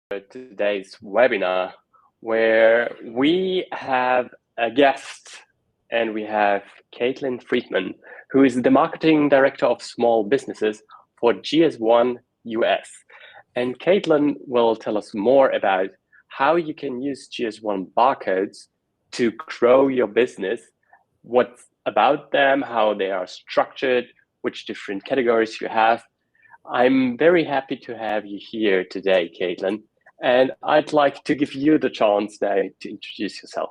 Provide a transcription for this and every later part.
today's webinar, where we have a guest, and we have Kaitlin Friedmann, who is the Marketing Director of Small Businesses for GS1 US. And Kaitlin will tell us more about how you can use GS1 barcodes to grow your business, what's about them, how they are structured, which different categories you have. I'm very happy to have you here today, Kaitlin, and I'd like to give you the chance now to introduce yourself.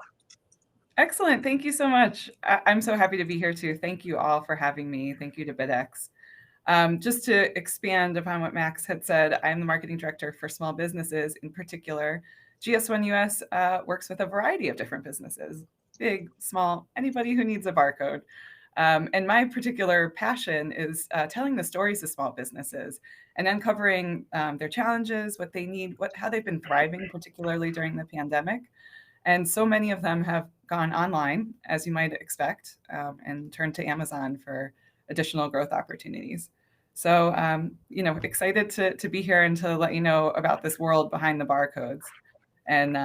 Excellent. Thank you so much. I'm so happy to be here too. Thank you all for having me. Thank you to BidX. Just to expand upon what Max had said, I'm the Marketing Director for Small Businesses. In particular, GS1 US works with a variety of different businesses, big, small, anybody who needs a barcode. And my particular passion is telling the stories of small businesses and uncovering their challenges, what they need, how they've been thriving, particularly during the pandemic. And so many of them have gone online, as you might expect, and turned to Amazon for additional growth opportunities. So, excited to be here and to let you know about this world behind the barcodes. And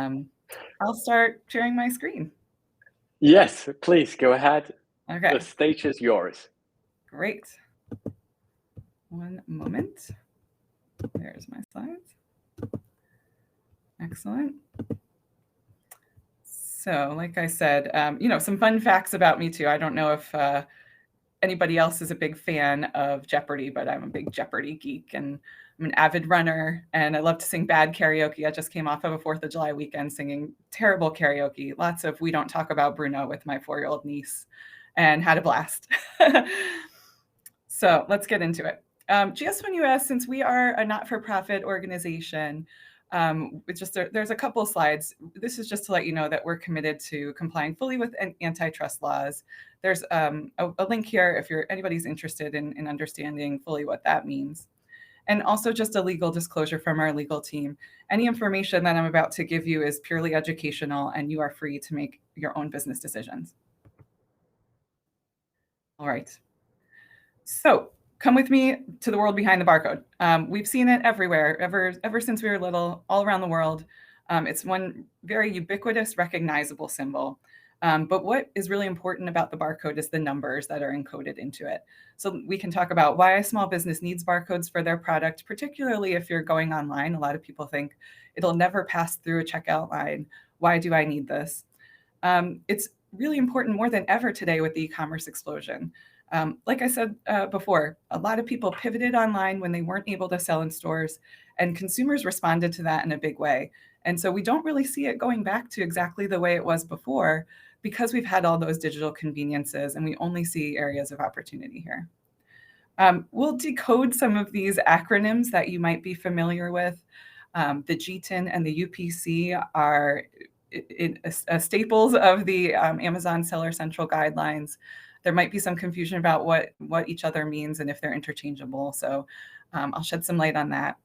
I'll start sharing my screen. Yes, please go ahead. Okay. The stage is yours. Great. One moment. There's my slides. Excellent. So, like I said, some fun facts about me too. I don't know if anybody else is a big fan of Jeopardy, but I'm a big Jeopardy geek, and I'm an avid runner, and I love to sing bad karaoke. I just came off of a 4th of July weekend singing terrible karaoke. Lots of We Don't Talk About Bruno with my 4-year-old niece, and had a blast. So let's get into it. GS1 US, since we are a not-for-profit organization, there's a couple slides. This is just to let you know that we're committed to complying fully with antitrust laws. There's a link here if anybody's interested in understanding fully what that means. And also just a legal disclosure from our legal team. Any information that I'm about to give you is purely educational, and you are free to make your own business decisions. All right. So come with me to the world behind the barcode. We've seen it everywhere, ever since we were little, all around the world. It's one very ubiquitous, recognizable symbol. But what is really important about the barcode is the numbers that are encoded into it. So we can talk about why a small business needs barcodes for their product, particularly if you're going online. A lot of people think it'll never pass through a checkout line. Why do I need this? It's really important more than ever today with the e-commerce explosion. Like I said before, a lot of people pivoted online when they weren't able to sell in stores, and consumers responded to that in a big way. And so we don't really see it going back to exactly the way it was before, because we've had all those digital conveniences, and we only see areas of opportunity here. We'll decode some of these acronyms that you might be familiar with. The GTIN and the U.P.C. are staples of the Amazon Seller Central Guidelines. There might be some confusion about what each other means and if they're interchangeable. So I'll shed some light on that.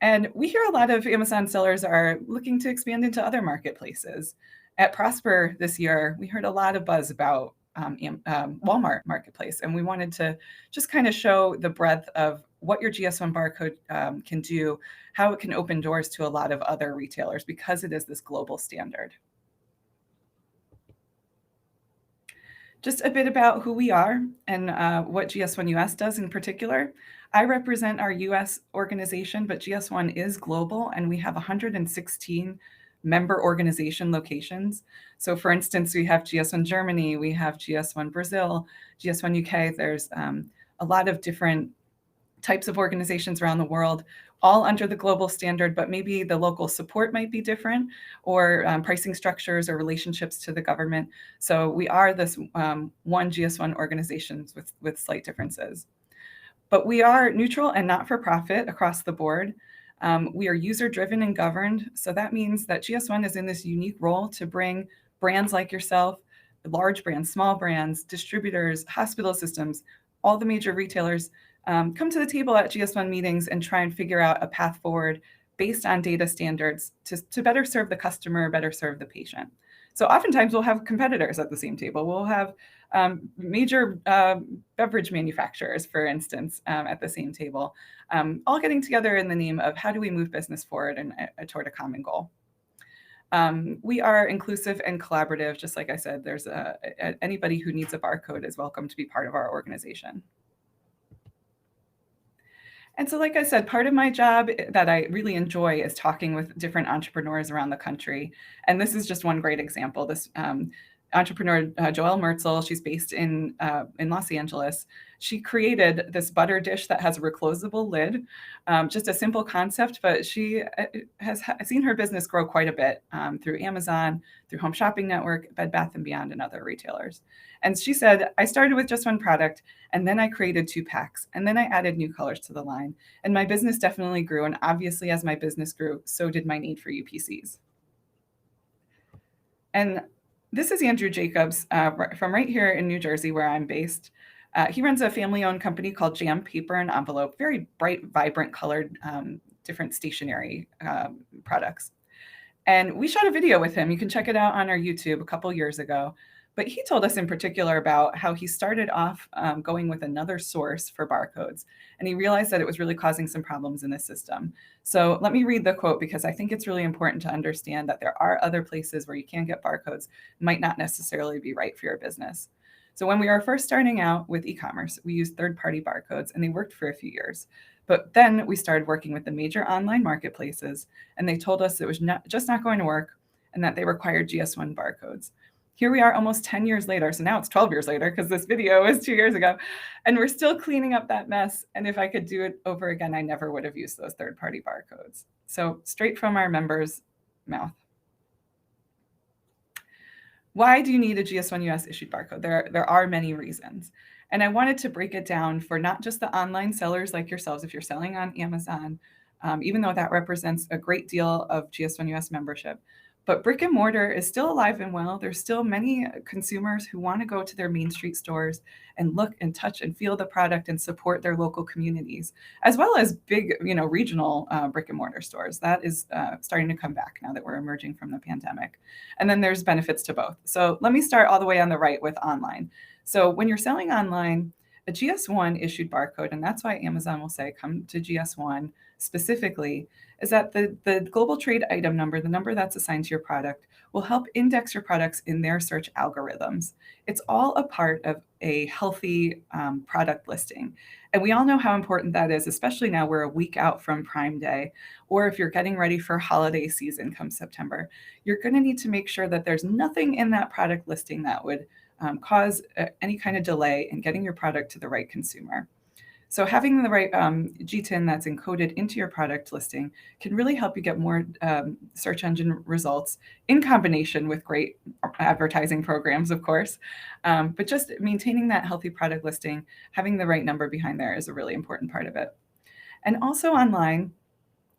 And we hear a lot of Amazon sellers are looking to expand into other marketplaces. At Prosper this year, we heard a lot of buzz about Walmart Marketplace, and we wanted to just kind of show the breadth of what your GS1 barcode can do, how it can open doors to a lot of other retailers because it is this global standard. Just a bit about who we are and what GS1 US does in particular. I represent our US organization, but GS1 is global, and we have 116 member organization locations. So for instance, we have GS1 Germany, we have GS1 Brazil, GS1 UK. There's a lot of different types of organizations around the world, all under the global standard, but maybe the local support might be different, or pricing structures or relationships to the government. So we are this one GS1 organization with slight differences. But we are neutral and not-for-profit across the board. We are user-driven and governed. So that means that GS1 is in this unique role to bring brands like yourself, large brands, small brands, distributors, hospital systems, all the major retailers, come to the table at GS1 meetings and try and figure out a path forward based on data standards to better serve the customer, better serve the patient. So oftentimes we'll have competitors at the same table. We'll have major beverage manufacturers, for instance, at the same table, all getting together in the name of how do we move business forward and toward a common goal. We are inclusive and collaborative. Just like I said, there's anybody who needs a barcode is welcome to be part of our organization. And so, like I said, part of my job that I really enjoy is talking with different entrepreneurs around the country. And this is just one great example. This entrepreneur, Joelle Mertzel, she's based in Los Angeles. She created this butter dish that has a reclosable lid, just a simple concept, but she has seen her business grow quite a bit through Amazon, through Home Shopping Network, Bed Bath & Beyond, and other retailers. And she said, I started with just one product, and then I created 2 packs, and then I added new colors to the line. And my business definitely grew. And obviously, as my business grew, so did my need for U.P.Cs. And this is Andrew Jacobs from right here in New Jersey, where I'm based. He runs a family-owned company called Jam Paper and Envelope, very bright, vibrant colored, different stationery products. And we shot a video with him. You can check it out on our YouTube a couple years ago. But he told us in particular about how he started off going with another source for barcodes, and he realized that it was really causing some problems in the system. So let me read the quote, because I think it's really important to understand that there are other places where you can get barcodes, might not necessarily be right for your business. So when we were first starting out with e-commerce, we used third-party barcodes, and they worked for a few years. But then we started working with the major online marketplaces, and they told us it was just not going to work, and that they required GS1 barcodes. Here we are almost 10 years later. So now it's 12 years later, because this video was 2 years ago, and we're still cleaning up that mess. And if I could do it over again, I never would have used those third-party barcodes. So straight from our members' mouth. Why do you need a GS1 US issued barcode? There are many reasons. And I wanted to break it down for not just the online sellers like yourselves, if you're selling on Amazon, even though that represents a great deal of GS1 US membership. But brick and mortar is still alive and well. There's still many consumers who want to go to their Main Street stores and look and touch and feel the product and support their local communities, as well as big, regional brick and mortar stores. That is starting to come back now that we're emerging from the pandemic. And then there's benefits to both. So let me start all the way on the right with online. So when you're selling online, a GS1 issued barcode, and that's why Amazon will say, come to GS1 specifically, is that the global trade item number, the number that's assigned to your product, will help index your products in their search algorithms. It's all a part of a healthy product listing. And we all know how important that is, especially now we're a week out from Prime Day, or if you're getting ready for holiday season come September. You're going to need to make sure that there's nothing in that product listing that would cause any kind of delay in getting your product to the right consumer. So having the right GTIN that's encoded into your product listing can really help you get more search engine results, in combination with great advertising programs, of course. But just maintaining that healthy product listing, having the right number behind there is a really important part of it. And also online,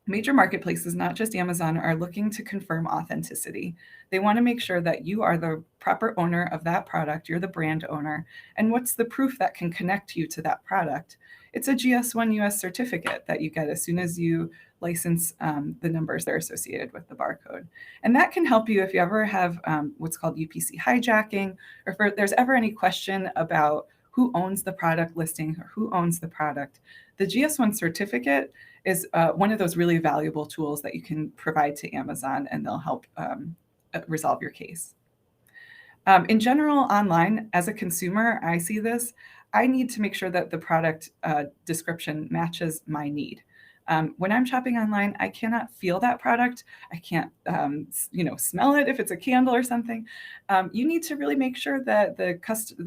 major marketplaces, not just Amazon, are looking to confirm authenticity. They want to make sure that you are the proper owner of that product, you're the brand owner, and what's the proof that can connect you to that product? It's a GS1 US certificate that you get as soon as you license the numbers that are associated with the barcode. And that can help you if you ever have what's called U.P.C hijacking, or if there's ever any question about who owns the product listing or who owns the product. The GS1 certificate is one of those really valuable tools that you can provide to Amazon, and they'll help resolve your case. In general, online, as a consumer, I see this. I need to make sure that the product description matches my need. When I'm shopping online, I cannot feel that product. I can't, smell it if it's a candle or something. You need to really make sure that the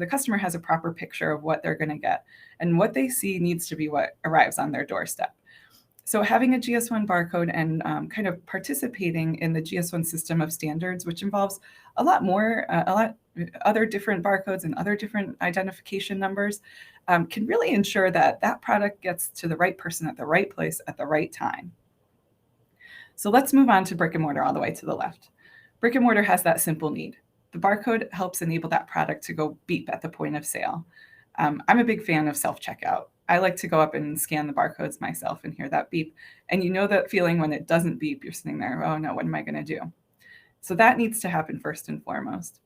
customer has a proper picture of what they're going to get, and what they see needs to be what arrives on their doorstep. So having a GS1 barcode and kind of participating in the GS1 system of standards, which involves a lot other different barcodes and other different identification numbers, can really ensure that that product gets to the right person at the right place at the right time. So let's move on to brick and mortar all the way to the left. Brick and mortar has that simple need. The barcode helps enable that product to go beep at the point of sale. I'm a big fan of self-checkout. I like to go up and scan the barcodes myself and hear that beep. And you know that feeling when it doesn't beep, you're sitting there, oh no, what am I going to do? So that needs to happen first and foremost.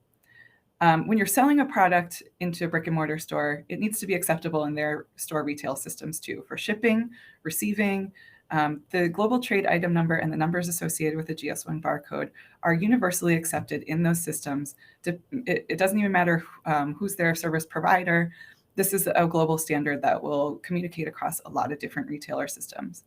When you're selling a product into a brick and mortar store, it needs to be acceptable in their store retail systems too, for shipping, receiving. The global trade item number and the numbers associated with the GS1 barcode are universally accepted in those systems. It doesn't even matter who's their service provider. This is a global standard that will communicate across a lot of different retailer systems.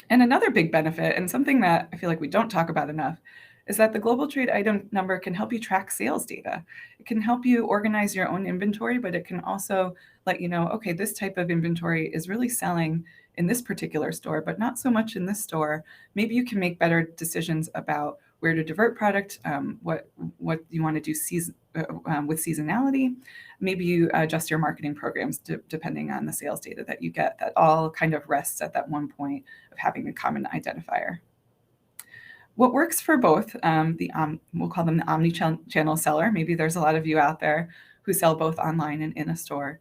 And another big benefit, and something that I feel like we don't talk about enough, is that the global trade item number can help you track sales data. It can help you organize your own inventory, but it can also let you know, okay, this type of inventory is really selling in this particular store, but not so much in this store. Maybe you can make better decisions about where to divert product, what you want to do with seasonality. Maybe you adjust your marketing programs depending on the sales data that you get. That all kind of rests at that one point of having a common identifier. What works for both, we'll call them the omni-channel seller. Maybe there's a lot of you out there who sell both online and in a store.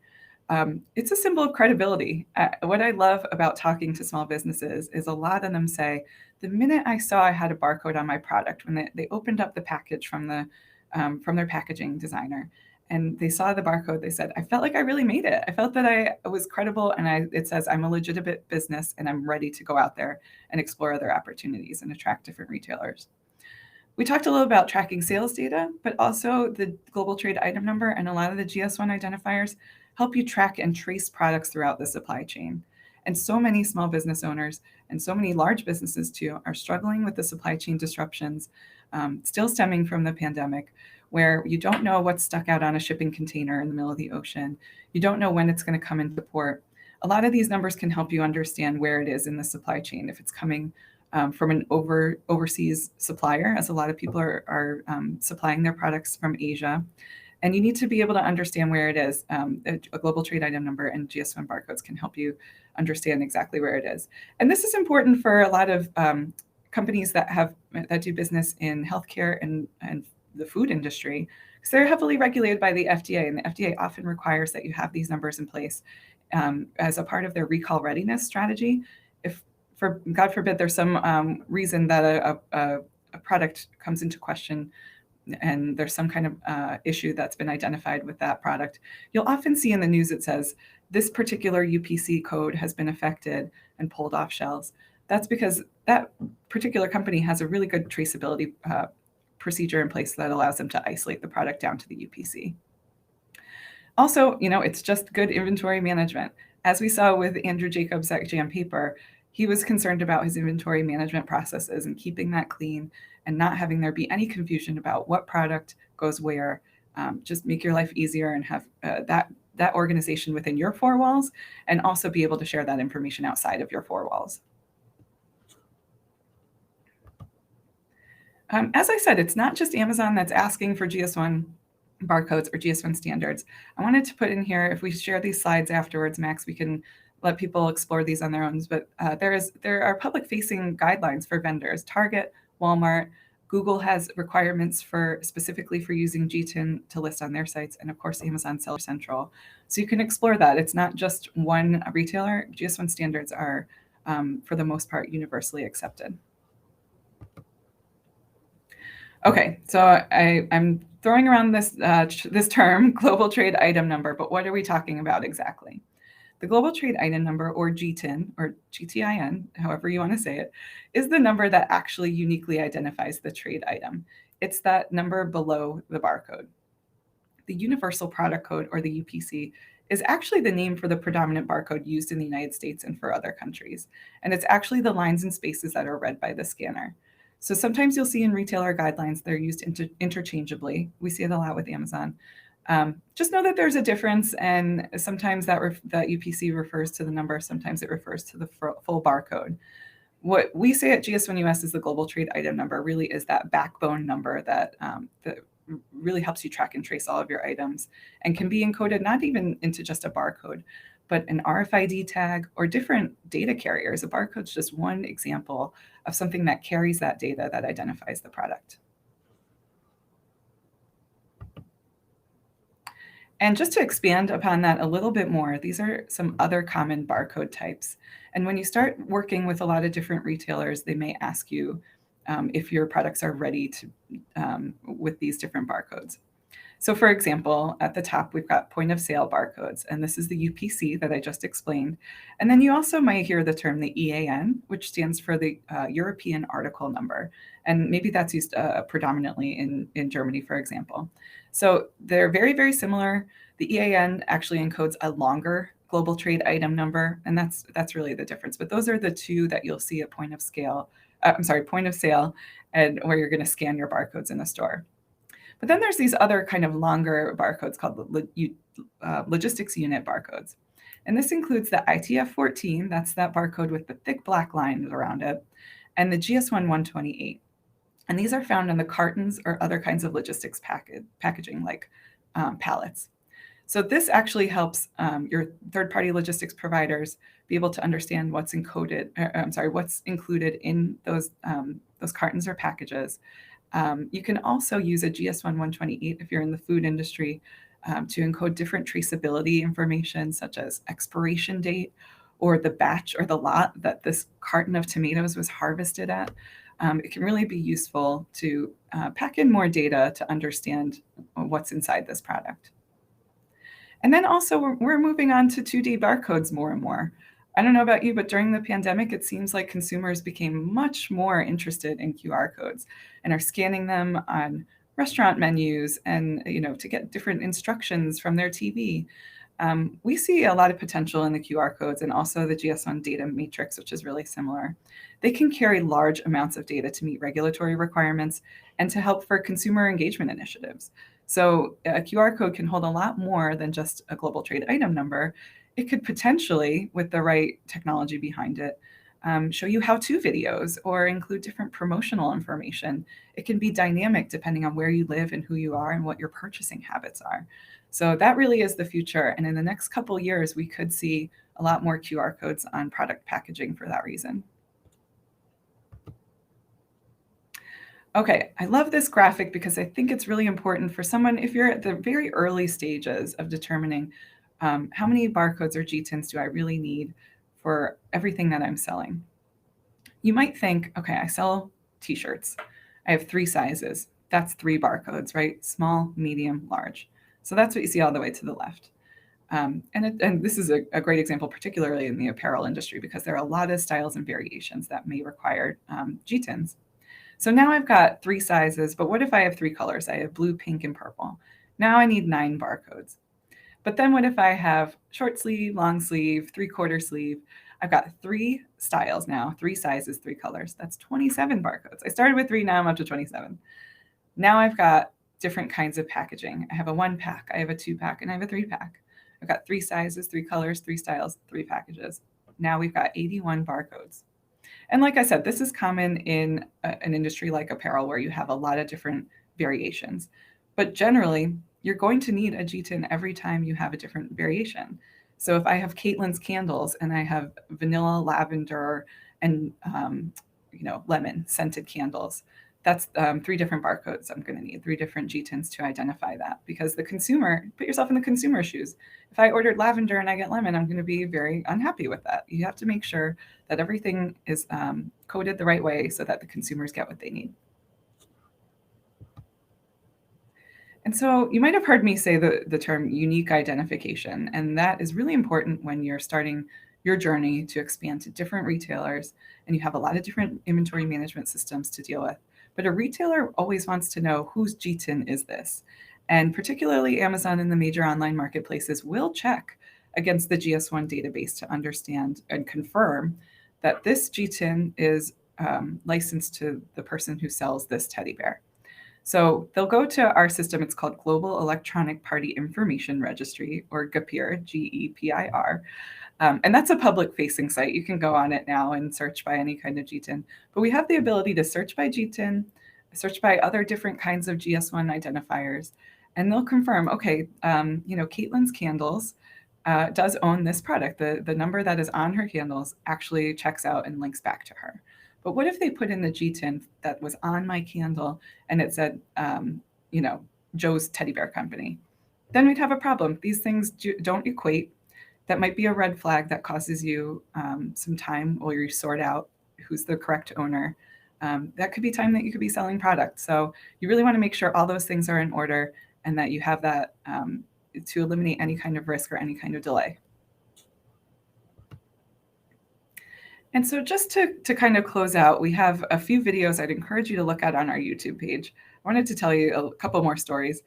It's a symbol of credibility. What I love about talking to small businesses is a lot of them say, the minute I saw I had a barcode on my product, when they opened up the package from their packaging designer, and they saw the barcode, they said, I felt like I really made it. I felt that I was credible, and it says I'm a legitimate business and I'm ready to go out there and explore other opportunities and attract different retailers. We talked a little about tracking sales data, but also the global trade item number and a lot of the GS1 identifiers help you track and trace products throughout the supply chain. And so many small business owners and so many large businesses too are struggling with the supply chain disruptions still stemming from the pandemic, where you don't know what's stuck out on a shipping container in the middle of the ocean. You don't know when it's going to come into port. A lot of these numbers can help you understand where it is in the supply chain, if it's coming from an overseas supplier, as a lot of people are supplying their products from Asia. And you need to be able to understand where it is. A global trade item number and GS1 barcodes can help you understand exactly where it is. And this is important for a lot of companies that do business in healthcare and the food industry, because they're heavily regulated by the FDA, and the FDA often requires that you have these numbers in place as a part of their recall readiness strategy. If, for God forbid, there's some reason that a product comes into question and there's some kind of issue that's been identified with that product, you'll often see in the news it says, this particular U.P.C. code has been affected and pulled off shelves. That's because that particular company has a really good traceability procedure in place that allows them to isolate the product down to the U.P.C. Also, it's just good inventory management. As we saw with Andrew Jacobs at Jam Paper, he was concerned about his inventory management processes and keeping that clean and not having there be any confusion about what product goes where. Just make your life easier and have that organization within your four walls, and also be able to share that information outside of your four walls. As I said, it's not just Amazon that's asking for GS1 barcodes or GS1 standards. I wanted to put in here, if we share these slides afterwards, Max, we can let people explore these on their own. But there are public-facing guidelines for vendors. Target, Walmart, Google has requirements specifically for using GTIN to list on their sites, and of course, Amazon Seller Central. So you can explore that. It's not just one retailer. GS1 standards are, for the most part, universally accepted. Okay, so I'm throwing around this term, global trade item number, but what are we talking about exactly? The global trade item number, or GTIN, or GTIN, however you want to say it, is the number that actually uniquely identifies the trade item. It's that number below the barcode. The Universal Product Code, or the U.P.C, is actually the name for the predominant barcode used in the United States and for other countries. And it's actually the lines and spaces that are read by the scanner. So sometimes you'll see in retailer guidelines, they're used interchangeably. We see it a lot with Amazon. Just know that there's a difference, and sometimes that U.P.C refers to the number, sometimes it refers to the full barcode. What we say at GS1 US is the global trade item number really is that backbone number that really helps you track and trace all of your items, and can be encoded not even into just a barcode, but an RFID tag or different data carriers. A barcode's just one example of something that carries that data that identifies the product. And just to expand upon that a little bit more, these are some other common barcode types. And when you start working with a lot of different retailers, they may ask you, if your products are ready to with these different barcodes. So for example, at the top, we've got point of sale barcodes, and this is the U.P.C that I just explained. And then you also might hear the term the EAN, which stands for the European article number. And maybe that's used predominantly in Germany, for example. So they're very, very similar. The EAN actually encodes a longer global trade item number, and that's really the difference. But those are the two that you'll see at point of sale, and where you're going to scan your barcodes in the store. But then there's these other kind of longer barcodes called logistics unit barcodes. And this includes the ITF14, that's that barcode with the thick black lines around it, and the GS1 128. And these are found in the cartons or other kinds of logistics packaging like pallets. So this actually helps your third-party logistics providers be able to understand what's what's included in those cartons or packages. You can also use a GS1 128 if you're in the food industry to encode different traceability information, such as expiration date or the batch or the lot that this carton of tomatoes was harvested at. It can really be useful to pack in more data to understand what's inside this product. And then also we're moving on to 2D barcodes more and more. I don't know about you, but during the pandemic, it seems like consumers became much more interested in QR codes and are scanning them on restaurant menus and, to get different instructions from their TV. We see a lot of potential in the QR codes and also the GS1 data matrix, which is really similar. They can carry large amounts of data to meet regulatory requirements and to help for consumer engagement initiatives. So a QR code can hold a lot more than just a global trade item number. It could potentially, with the right technology behind it, show you how-to videos or include different promotional information. It can be dynamic depending on where you live and who you are and what your purchasing habits are. So that really is the future. And in the next couple of years, we could see a lot more QR codes on product packaging for that reason. Okay, I love this graphic because I think it's really important for someone, if you're at the very early stages of determining how many barcodes or GTINs do I really need for everything that I'm selling? You might think, okay, I sell t-shirts. I have 3 sizes. That's 3 barcodes, right? Small, medium, large. So that's what you see all the way to the left. And this is a great example, particularly in the apparel industry, because there are a lot of styles and variations that may require GTINs. So now I've got 3 sizes, but what if I have 3 colors? I have blue, pink, and purple. Now I need 9 barcodes. But then what if I have short sleeve, long sleeve, 3/4 sleeve? I've got 3 styles now, 3 sizes, 3 colors. That's 27 barcodes. I started with 3, now I'm up to 27. Now I've got different kinds of packaging. I have a 1-pack, I have a 2-pack, and I have a 3-pack. I've got 3 sizes, 3 colors, 3 styles, 3 packages. Now we've got 81 barcodes. And like I said, this is common in an industry like apparel where you have a lot of different variations. But generally, you're going to need a GTIN every time you have a different variation. So if I have Kaitlin's candles and I have vanilla, lavender, and lemon scented candles, that's 3 different barcodes I'm going to need, 3 different GTINs to identify that. Because the consumer, put yourself in the consumer shoes. If I ordered lavender and I get lemon, I'm going to be very unhappy with that. You have to make sure that everything is coded the right way so that the consumers get what they need. And so you might have heard me say the term unique identification, and that is really important when you're starting your journey to expand to different retailers and you have a lot of different inventory management systems to deal with. But a retailer always wants to know whose GTIN is this. And particularly Amazon and the major online marketplaces will check against the GS1 database to understand and confirm that this GTIN is licensed to the person who sells this teddy bear. So they'll go to our system. It's called Global Electronic Party Information Registry, or GEPIR, GEPIR. And that's a public-facing site. You can go on it now and search by any kind of GTIN. But we have the ability to search by GTIN, search by other different kinds of GS1 identifiers, and they'll confirm, okay, Kaitlin's candles does own this product. The number that is on her candles actually checks out and links back to her. But what if they put in the GTIN that was on my candle and it said, Joe's Teddy Bear Company? Then we'd have a problem. These things don't equate. That might be a red flag that causes you some time while you sort out who's the correct owner. that could be time that you could be selling products. So you really want to make sure all those things are in order and that you have that to eliminate any kind of risk or any kind of delay. And so just to kind of close out, we have a few videos I'd encourage you to look at on our YouTube page. I wanted to tell you a couple more stories.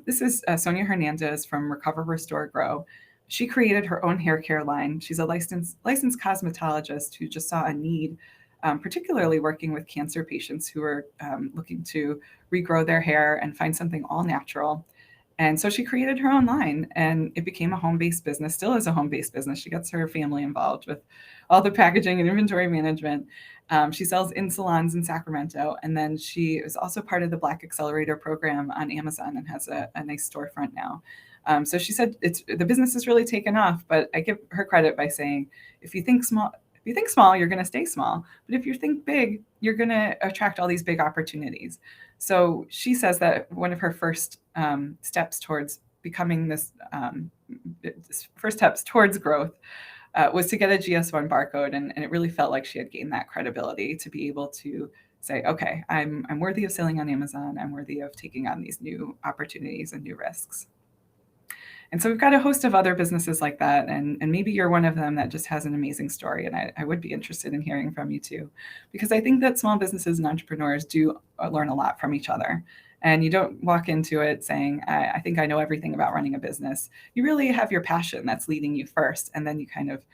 This is Sonia Hernandez from Recover, Restore, Grow. She created her own hair care line. She's a licensed cosmetologist who just saw a need, particularly working with cancer patients who are looking to regrow their hair and find something all natural. And so she created her own line and it became a home-based business, still is a home-based business. She gets her family involved with all the packaging and inventory management. She sells in salons in Sacramento. And then she is also part of the Black Accelerator program on Amazon and has a nice storefront now. So she said the business has really taken off, but I give her credit by saying, if you think small, you're going to stay small. But if you think big, you're going to attract all these big opportunities. So she says that one of her first steps towards becoming this, first steps towards growth was to get a GS1 barcode. And it really felt like she had gained that credibility to be able to say, okay, I'm worthy of selling on Amazon. I'm worthy of taking on these new opportunities and new risks. And so we've got a host of other businesses like that. And maybe you're one of them that just has an amazing story. And I would be interested in hearing from you too, because I think that small businesses and entrepreneurs do learn a lot from each other. And you don't walk into it saying, I think I know everything about running a business. You really have your passion that's leading you first. And then you kind of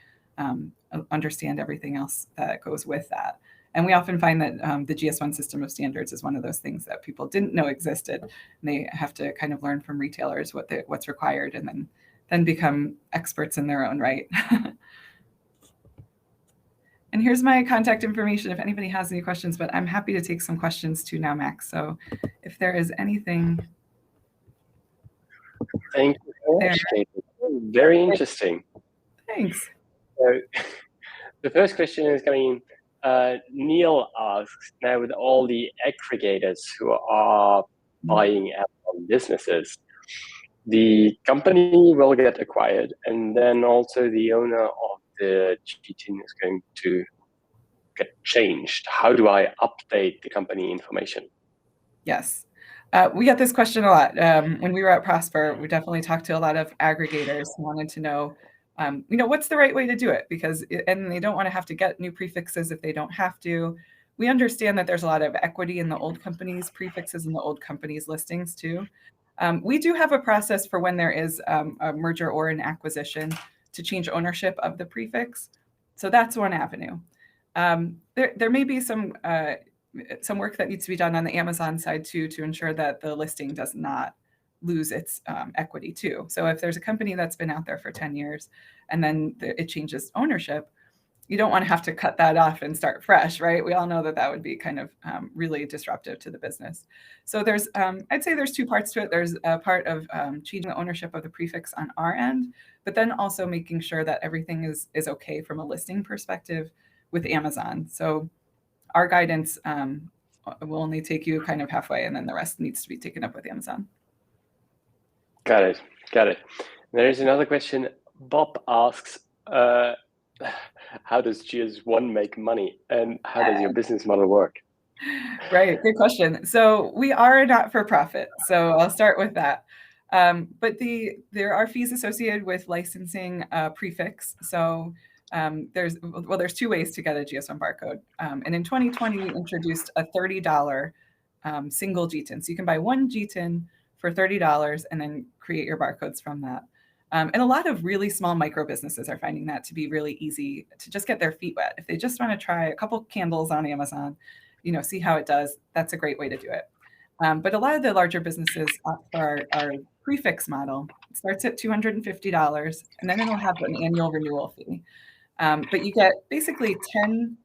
understand everything else that goes with that. And we often find that the GS1 system of standards is one of those things that people didn't know existed. And they have to kind of learn from retailers what's required and then become experts in their own right. And here's my contact information if anybody has any questions, but I'm happy to take some questions too now, Max. So if there is anything. Thank you so much, Kaitlin. Very interesting. Thanks. So, the first question is coming in. Neil asks, now with all the aggregators who are buying Amazon businesses, the company will get acquired, and then also the owner of the GTIN is going to get changed. How do I update the company information? Yes. We get this question a lot. When we were at Prosper, we definitely talked to a lot of aggregators who wanted to know, what's the right way to do it? And they don't want to have to get new prefixes if they don't have to. We understand that there's a lot of equity in the old company's prefixes and the old company's listings too. We do have a process for when there is a merger or an acquisition to change ownership of the prefix. So that's one avenue. There may be some work that needs to be done on the Amazon side too, to ensure that the listing does not lose its equity too. So if there's a company that's been out there for 10 years and then it changes ownership, you don't want to have to cut that off and start fresh, right? We all know that that would be kind of really disruptive to the business. So there's, I'd say there's two parts to it. There's a part of changing the ownership of the prefix on our end, but then also making sure that everything is okay from a listing perspective with Amazon. So our guidance will only take you kind of halfway, and then the rest needs to be taken up with Amazon. Got it. There's another question. Bob asks, how does GS1 make money, and how does your business model work? Right, good question. So we are a not-for-profit, so I'll start with that. But there are fees associated with licensing a prefix. So there's two ways to get a GS1 barcode. And in 2020, we introduced a $30 single GTIN. So you can buy one GTIN for $30 and then create your barcodes from that. And a lot of really small micro businesses are finding that to be really easy to just get their feet wet. If they just want to try a couple candles on Amazon, see how it does, that's a great way to do it. But a lot of the larger businesses opt for our prefix model. It starts at $250, and then it'll have an annual renewal fee. But you get basically 10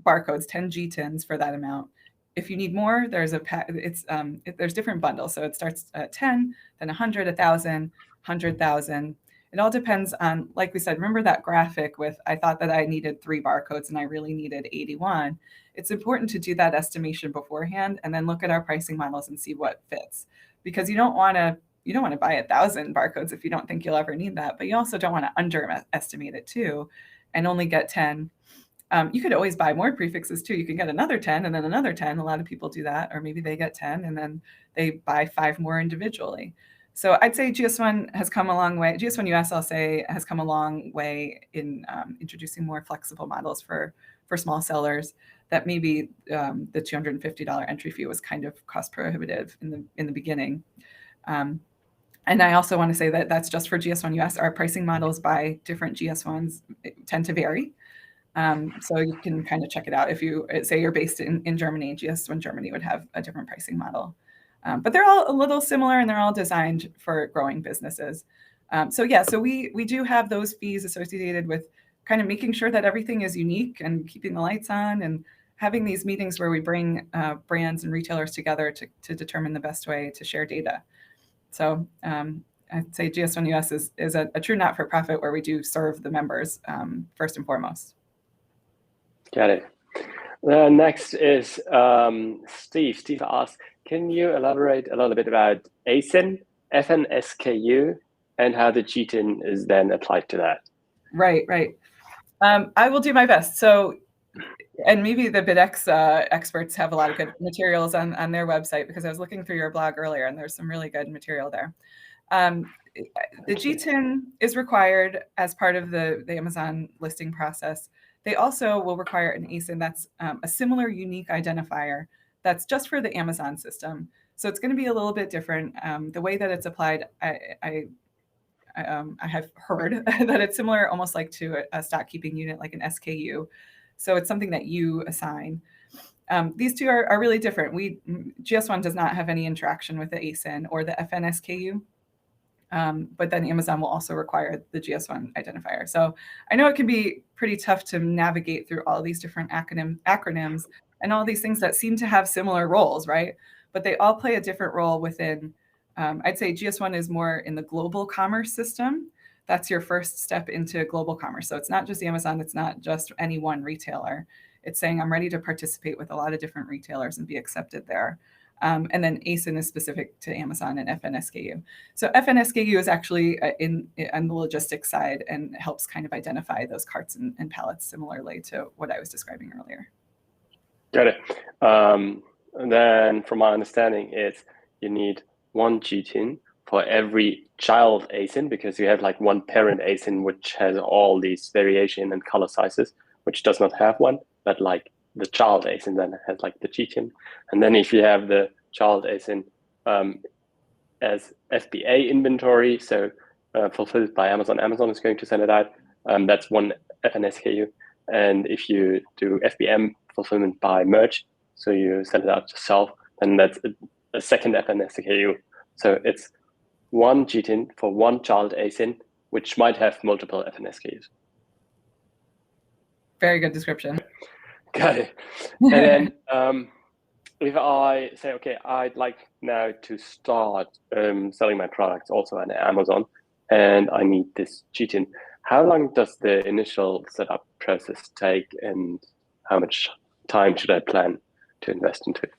barcodes, 10 GTINs for that amount. If you need more, there's there's different bundles. So it starts at 10, then 100, 1,000, 100,000. It all depends on, like we said, remember that graphic with, I thought that I needed 3 barcodes and I really needed 81. It's important to do that estimation beforehand and then look at our pricing models and see what fits, because you don't want to buy 1,000 barcodes if you don't think you'll ever need that, but you also don't want to underestimate it too and only get 10. You could always buy more prefixes too. You can get another 10 and then another 10. A lot of people do that, or maybe they get 10 and then they buy 5 more individually. So I'd say GS1 has come a long way. GS1 US, I'll say, has come a long way in introducing more flexible models for small sellers. That maybe the $250 entry fee was kind of cost prohibitive in the beginning. And I also want to say that that's just for GS1 US. Our pricing models by different GS1s tend to vary. So you can kind of check it out. If you say you're based in Germany, GS1 Germany would have a different pricing model. But they're all a little similar and they're all designed for growing businesses. So we do have those fees associated with kind of making sure that everything is unique and keeping the lights on and having these meetings where we bring brands and retailers together to determine the best way to share data. So I'd say GS1 US is a true not-for-profit where we do serve the members first and foremost. Got it. Next is Steve. Steve asks, can you elaborate a little bit about ASIN, FNSKU, and how the GTIN is then applied to that? Right. I will do my best. So, and maybe the BidX experts have a lot of good materials on their website, because I was looking through your blog earlier and there's some really good material there. The GTIN is required as part of the Amazon listing process. They also will require an ASIN that's a similar unique identifier that's just for the Amazon system. So it's going to be a little bit different. The way that it's applied, I have heard that it's similar almost like to a stock keeping unit, like an SKU. So it's something that you assign. These two are really different. GS1 does not have any interaction with the ASIN or the FNSKU. But then Amazon will also require the GS1 identifier. So I know it can be pretty tough to navigate through all these different acronyms and all these things that seem to have similar roles, right? But they all play a different role within, I'd say GS1 is more in the global commerce system. That's your first step into global commerce. So it's not just Amazon, it's not just any one retailer. It's saying I'm ready to participate with a lot of different retailers and be accepted there. And then ASIN is specific to Amazon and FNSKU. So FNSKU is actually on the logistics side and helps kind of identify those carts and pallets similarly to what I was describing earlier. Got it. And then from my understanding, it's you need one GTIN for every child ASIN, because you have like one parent ASIN which has all these variation and color sizes, which does not have one, but like the child ASIN then has like the GTIN. And then if you have the child ASIN as FBA inventory, so fulfilled by Amazon, Amazon is going to send it out. That's one FNSKU. And if you do FBM fulfillment by merge, so you send it out yourself, then that's a second FNSKU. So it's one GTIN for one child ASIN, which might have multiple FNSKUs. Very good description. Got it. And then if I say, okay, I'd like now to start selling my products also on Amazon, and I need this GTIN, how long does the initial setup process take, and how much time should I plan to invest into it?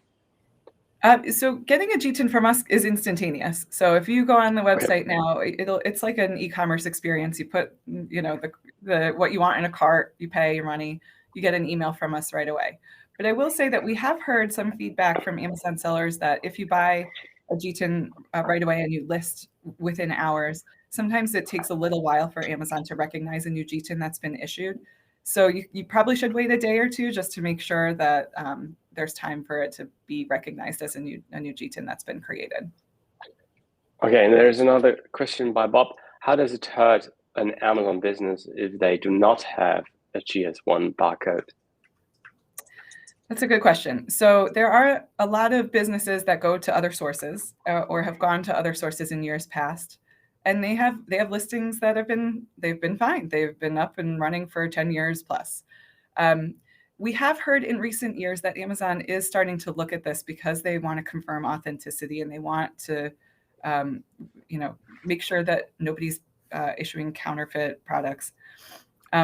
So getting a GTIN from us is instantaneous. So if you go on the website now, it's like an e-commerce experience. You put, the what you want in a cart, you pay your money, you get an email from us right away. But I will say that we have heard some feedback from Amazon sellers that if you buy a GTIN right away and you list within hours, sometimes it takes a little while for Amazon to recognize a new GTIN that's been issued. So you probably should wait a day or two just to make sure that there's time for it to be recognized as a new GTIN that's been created. Okay, and there's another question by Bob. How does it hurt an Amazon business if they do not have a GS1 barcode? That's a good question. So there are a lot of businesses that go to other sources or have gone to other sources in years past, and they have listings that they've been fine. They've been up and running for 10 years plus. We have heard in recent years that Amazon is starting to look at this because they want to confirm authenticity and they want to, make sure that nobody's issuing counterfeit products.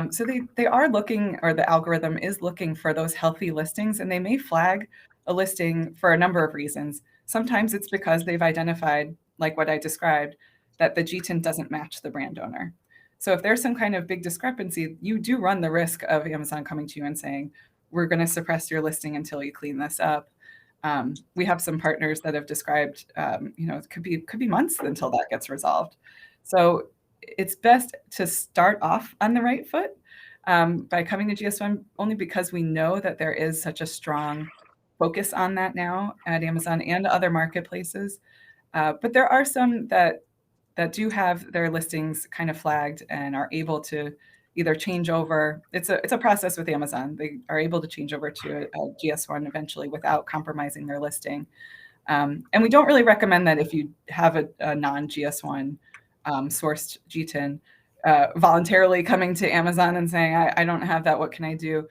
So they are looking, or the algorithm is looking for those healthy listings, and they may flag a listing for a number of reasons. Sometimes it's because they've identified, like what I described, that the GTIN doesn't match the brand owner. So if there's some kind of big discrepancy, you do run the risk of Amazon coming to you and saying, we're going to suppress your listing until you clean this up. We have some partners that have described, it could be months until that gets resolved. So it's best to start off on the right foot by coming to GS1, only because we know that there is such a strong focus on that now at Amazon and other marketplaces. But there are some that do have their listings kind of flagged and are able to either change over. It's a process with Amazon. They are able to change over to a GS1 eventually without compromising their listing. And we don't really recommend that if you have a non-GS1 sourced GTIN, voluntarily coming to Amazon and saying, I don't have that, what can I do?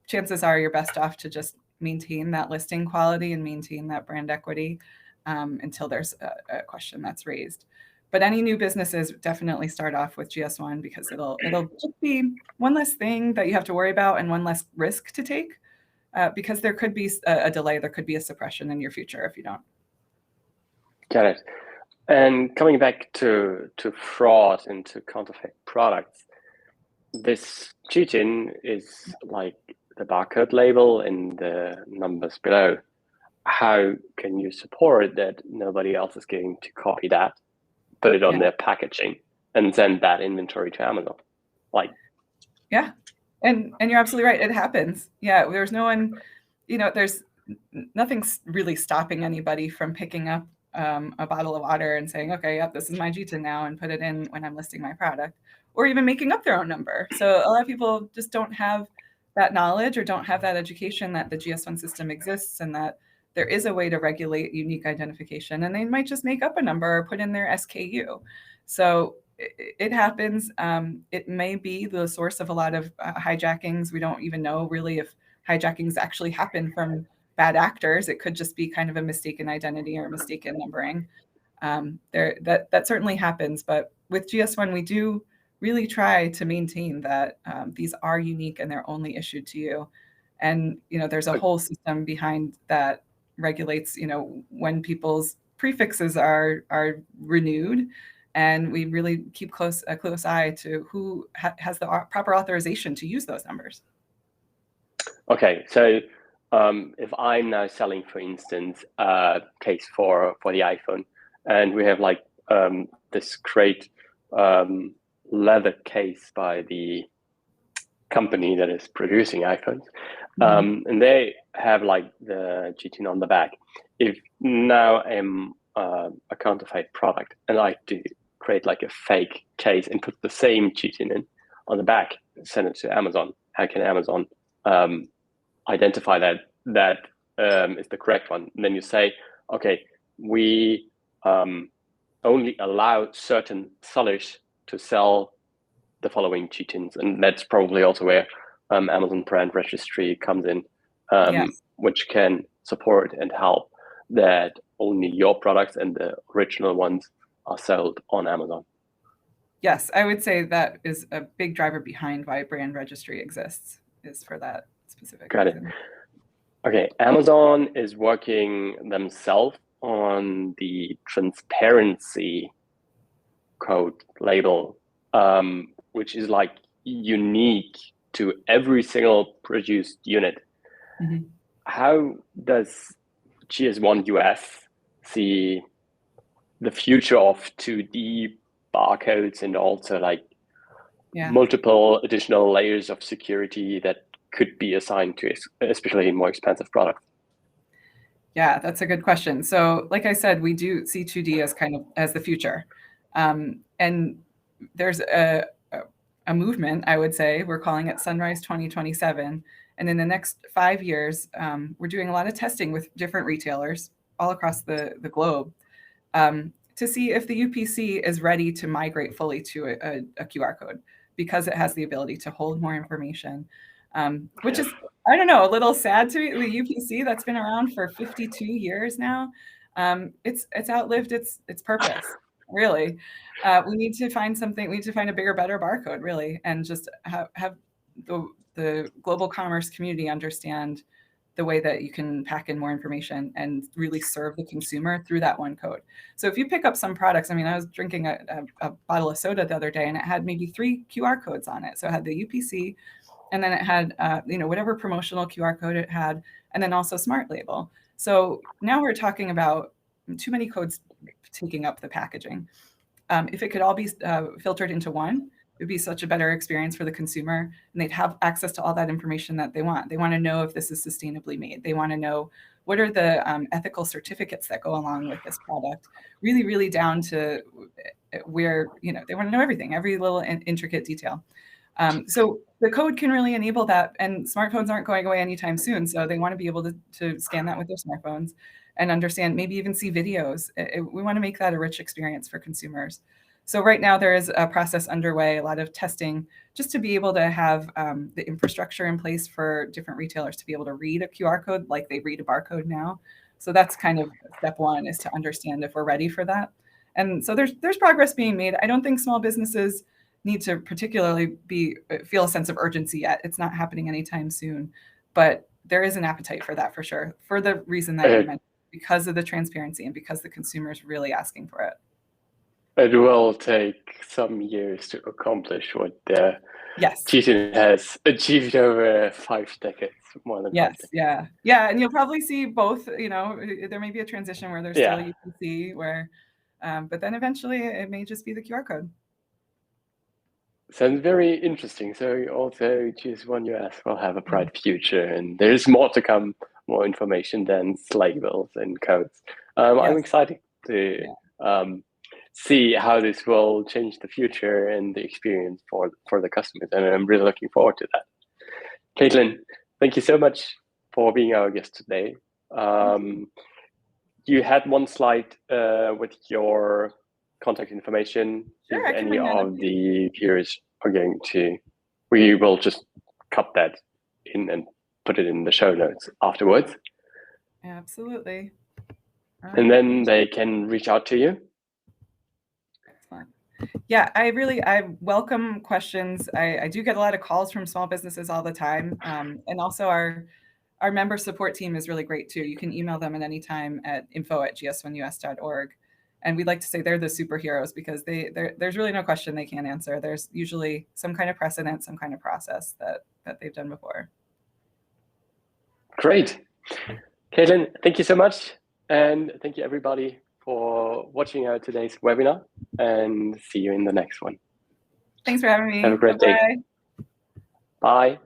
Chances are you're best off to just maintain that listing quality and maintain that brand equity until there's a question that's raised. But any new businesses definitely start off with GS1 because it'll just be one less thing that you have to worry about and one less risk to take because there could be a delay, there could be a suppression in your future if you don't. Got it. And coming back to fraud and to counterfeit products, this GTIN is like the barcode label and the numbers below. How can you support that nobody else is going to copy that, put it on their packaging, and send that inventory to Amazon? Yeah, and you're absolutely right. It happens. Yeah, there's no one, there's nothing really stopping anybody from picking up a bottle of water and saying, okay, yep, this is my GTIN now, and put it in when I'm listing my product, or even making up their own number. So a lot of people just don't have that knowledge or don't have that education that the GS1 system exists and that there is a way to regulate unique identification, and they might just make up a number or put in their SKU. So it happens. It may be the source of a lot of hijackings. We don't even know really if hijackings actually happen from bad actors. It could just be kind of a mistaken identity or mistaken numbering. That certainly happens. But with GS1, we do really try to maintain that these are unique and they're only issued to you. And there's a whole system behind that regulates when people's prefixes are renewed, and we really keep a close eye to who has the proper authorization to use those numbers. Okay, so if I'm now selling, for instance, a case for the iPhone, and we have this great leather case by the company that is producing iPhones, and they have the GTIN on the back. If now I'm a counterfeit product and I do create a fake case and put the same GTIN in on the back and send it to Amazon, how can Amazon identify that is the correct one? And then you say, okay, we only allow certain sellers to sell the following GTINs, and that's probably also where Amazon Brand Registry comes in, yes, which can support and help that only your products and the original ones are sold on Amazon. Yes, I would say that is a big driver behind why Brand Registry exists, is for that specific reason. Okay, Amazon is working themselves on the transparency code label, which is unique to every single produced unit. Mm-hmm. How does GS1 US see the future of 2D barcodes and also multiple additional layers of security that could be assigned to especially more expensive products? Yeah, that's a good question. So like I said, we do see 2D as as the future. And there's a movement, I would say, we're calling it Sunrise 2027. And in the next 5 years, we're doing a lot of testing with different retailers all across the globe to see if the U.P.C is ready to migrate fully to a QR code, because it has the ability to hold more information, which is, I don't know, a little sad to me. The U.P.C that's been around for 52 years now, it's outlived its purpose, really. We need to find something, we need to find a bigger, better barcode, really, and just have the global commerce community understand the way that you can pack in more information and really serve the consumer through that one code. So if you pick up some products, I mean, I was drinking a bottle of soda the other day, and it had maybe 3 QR codes on it. So it had the U.P.C, and then it had, whatever promotional QR code it had, and then also Smart Label. So now we're talking about too many codes taking up the packaging. If it could all be filtered into one, it would be such a better experience for the consumer, and they'd have access to all that information that they want. They want to know if this is sustainably made. They want to know what are the ethical certificates that go along with this product, really, really down to where, they want to know everything, every little intricate detail. So the code can really enable that, and smartphones aren't going away anytime soon. So they want to be able to scan that with their smartphones and understand, maybe even see videos. We want to make that a rich experience for consumers. So right now there is a process underway, a lot of testing, just to be able to have the infrastructure in place for different retailers to be able to read a QR code like they read a barcode now. So that's kind of step one, is to understand if we're ready for that. And so there's progress being made. I don't think small businesses need to particularly feel a sense of urgency yet. It's not happening anytime soon, but there is an appetite for that for sure, for the reason that you mentioned, because of the transparency and because the consumer is really asking for it. It will take some years to accomplish what the Yes. GTIN has achieved over 5 decades, more than 5 decades. Yeah, and you'll probably see both. There may be a transition where there's still U.P.C, but then eventually it may just be the QR code. Sounds very interesting. So also GS1 US will have a bright future, and there's more to come, more information than labels and codes. I'm excited to see how this will change the future and the experience for the customers, and I'm really looking forward to that. Kaitlin, thank you so much for being our guest today. You had one slide with your contact information. Sure, if any of the viewers are going to, we will just cut that in and put it in the show notes afterwards. Absolutely. And then they can reach out to you. Excellent. Yeah, I welcome questions. I do get a lot of calls from small businesses all the time. And also our member support team is really great too. You can email them at any time at info@gs1us.org. And we'd like to say they're the superheroes, because there's really no question they can't answer. There's usually some kind of precedent, some kind of process that they've done before. Great. Kaitlin, thank you so much. And thank you everybody for watching today's webinar, and see you in the next one. Thanks for having me. Have a great day. Bye.